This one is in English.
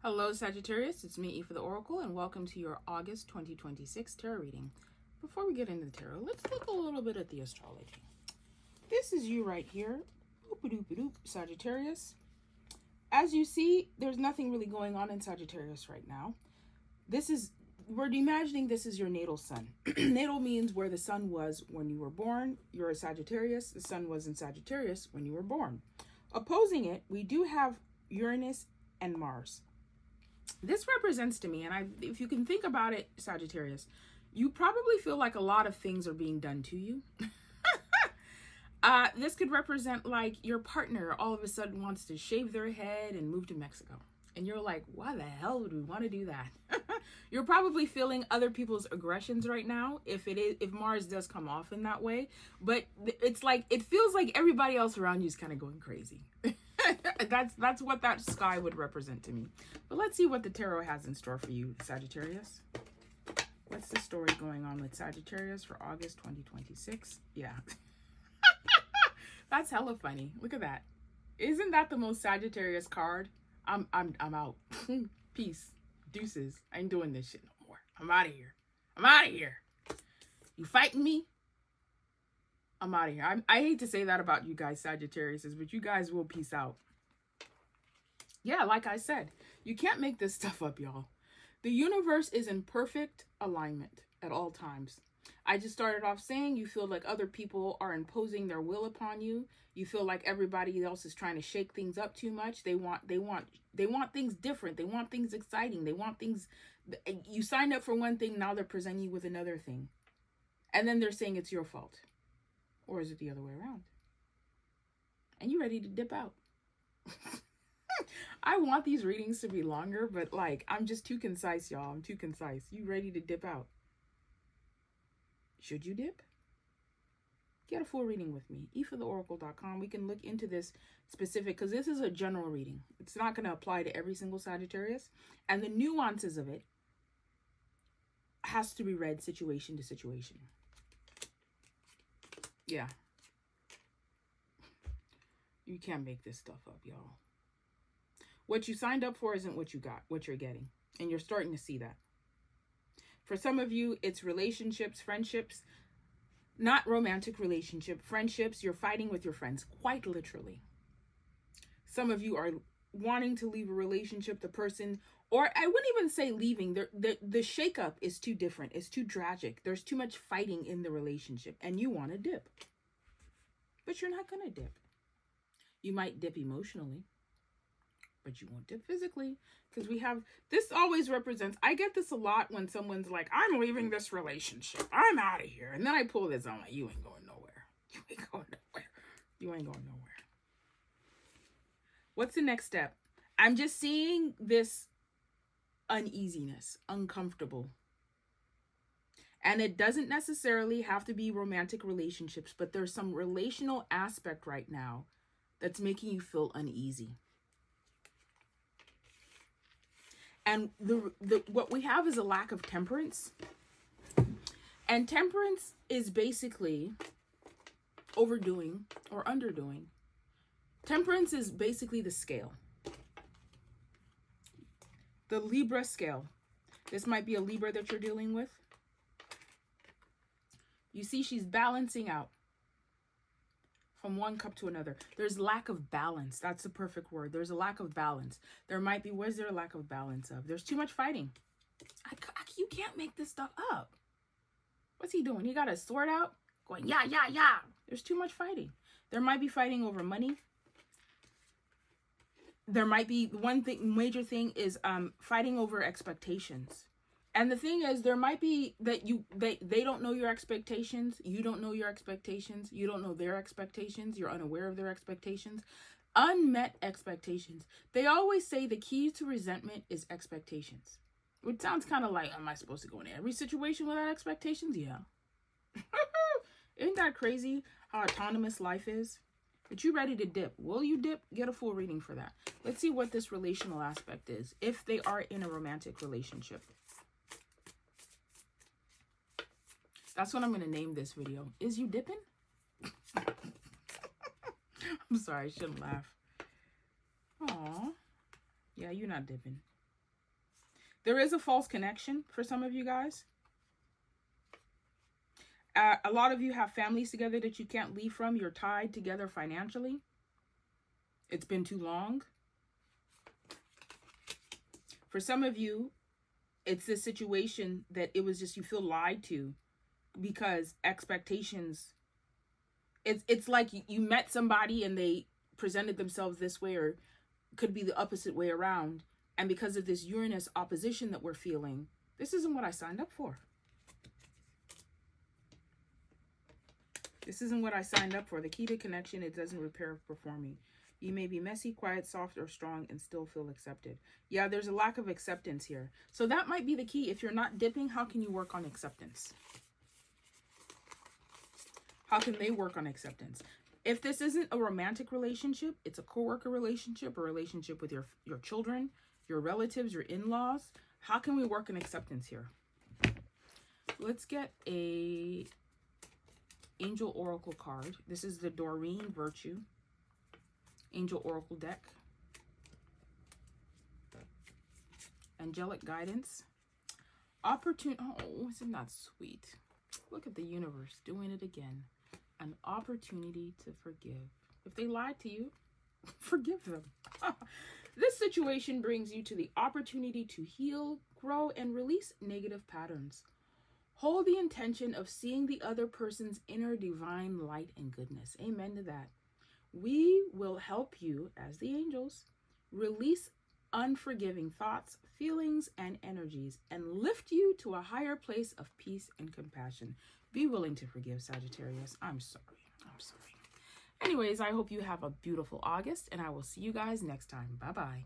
Hello Sagittarius, it's me, E for the Oracle, and welcome to your August 2026 tarot reading. Before we get into the tarot, let's look a little bit at the astrology. This is you right here, oop-a-doop-a-doop, Sagittarius. As you see, there's nothing really going on in Sagittarius right now. We're imagining this is your natal sun. Natal means where the sun was when you were born. You're a Sagittarius. The sun was in Sagittarius when you were born. Opposing it, we do have Uranus and Mars. This represents to me, and if you can think about it, Sagittarius, you probably feel like a lot of things are being done to you. This could represent like your partner all of a sudden wants to shave their head and move to Mexico. And you're like, why the hell would we want to do that? You're probably feeling other people's aggressions right now if Mars does come off in that way. But it's like, it feels like everybody else around you is kind of going crazy. That's what that sky would represent to me. But let's see what the tarot has in store for you, Sagittarius. What's the story going on with Sagittarius for August 2026? Yeah. That's hella funny. Look at that. Isn't that the most Sagittarius card? I'm out. Peace. Deuces. I ain't doing this shit no more. I'm out of here. I'm out of here. You fighting me? I'm out of here. I hate to say that about you guys, Sagittarius, but you guys will peace out. Yeah, like I said, you can't make this stuff up, y'all. The universe is in perfect alignment at all times. I just started off saying you feel like other people are imposing their will upon you. You feel like everybody else is trying to shake things up too much. They want things different. They want things exciting. They want things. You signed up for one thing, now they're presenting you with another thing. And then they're saying it's your fault. Or is it the other way around? And you ready to dip out. I want these readings to be longer, but like, I'm just too concise, y'all. I'm too concise. You ready to dip out? Should you dip? Get a full reading with me. efortheoracle.com. We can look into this specific, because this is a general reading. It's not going to apply to every single Sagittarius. And the nuances of it has to be read situation to situation. Yeah. You can't make this stuff up, y'all. What you signed up for isn't what you got, what you're getting. And you're starting to see that. For some of you, it's relationships, friendships, not romantic relationship, friendships. You're fighting with your friends, quite literally. Some of you are wanting to leave a relationship, the person, or I wouldn't even say leaving. The shakeup is too different. It's too tragic. There's too much fighting in the relationship, and you want to dip. But you're not going to dip. You might dip emotionally, but you won't dip physically, because we have, this always represents, I get this a lot when someone's like, I'm leaving this relationship. I'm out of here. And then I pull this, I'm like, you ain't going nowhere. You ain't going nowhere. You ain't going nowhere. What's the next step? I'm just seeing this uneasiness, uncomfortable. And it doesn't necessarily have to be romantic relationships, but there's some relational aspect right now that's making you feel uneasy. And what we have is a lack of temperance. And temperance is basically overdoing or underdoing. Temperance is basically the scale. The Libra scale. This might be a Libra that you're dealing with. You see, she's balancing out from one cup to another. There's lack of balance. That's the perfect word. There's a lack of balance. There might be, where's there a lack of balance of? There's too much fighting. You can't make this stuff up. What's he doing? He got his sword out going, yeah, yeah, yeah. There's too much fighting. There might be fighting over money. There might be one thing, major thing is fighting over expectations. And the thing is, there might be that they don't know your expectations. You don't know your expectations. You don't know their expectations. You're unaware of their expectations. Unmet expectations. They always say the key to resentment is expectations. Which sounds kind of like, am I supposed to go in every situation without expectations? Yeah. Isn't that crazy how autonomous life is? But you ready to dip. Will you dip? Get a full reading for that. Let's see what this relational aspect is. If they are in a romantic relationship. That's what I'm going to name this video. Is you dipping? I'm sorry, I shouldn't laugh. Aw. Yeah, you're not dipping. There is a false connection for some of you guys. A lot of you have families together that you can't leave from. You're tied together financially. It's been too long. For some of you, it's this situation that it was just you feel lied to because expectations. It's like you met somebody and they presented themselves this way, or could be the opposite way around. And because of this Uranus opposition that we're feeling, this isn't what I signed up for. This isn't what I signed up for. The key to connection, it doesn't repair performing. You may be messy, quiet, soft, or strong and still feel accepted. Yeah, there's a lack of acceptance here. So that might be the key. If you're not dipping, how can you work on acceptance? How can they work on acceptance? If this isn't a romantic relationship, it's a coworker relationship, a relationship with your children, your relatives, your in-laws. How can we work on acceptance here? Let's get a Angel Oracle card. This is the Doreen Virtue Angel Oracle deck. Angelic guidance. Opportunity. Oh, isn't that sweet? Look at the universe doing it again. An opportunity to forgive. If they lied to you, forgive them. This situation brings you to the opportunity to heal, grow, and release negative patterns. Hold the intention of seeing the other person's inner divine light and goodness. Amen to that. We will help you, as the angels, release unforgiving thoughts, feelings, and energies, and lift you to a higher place of peace and compassion. Be willing to forgive, Sagittarius. I'm sorry. Anyways, I hope you have a beautiful August, and I will see you guys next time. Bye-bye.